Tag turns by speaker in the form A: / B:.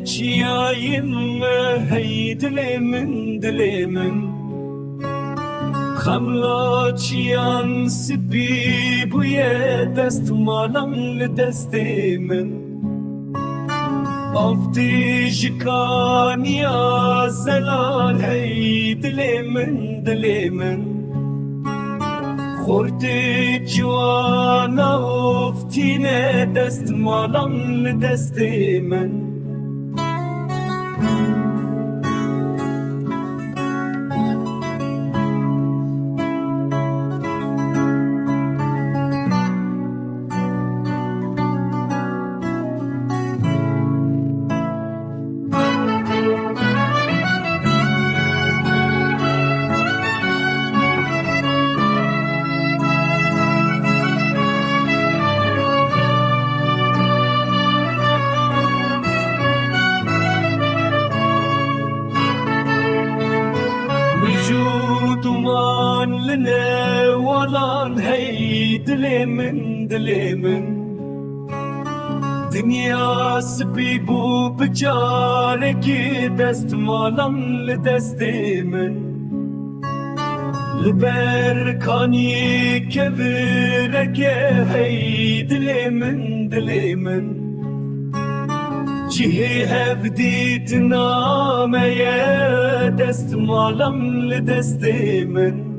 A: چیایم هی دل من خملا چیان سبی بوی دست مالم لدست من افتی جکانیا زلال هی دل من خورد جوانا افتینه دست مالم لدست من duman lene walan hey dile min Dünya sbi bu bicare ki dest malam le destimin Liber kani kevireke hey dile min Cihi hevdit nameye dest malam le destimin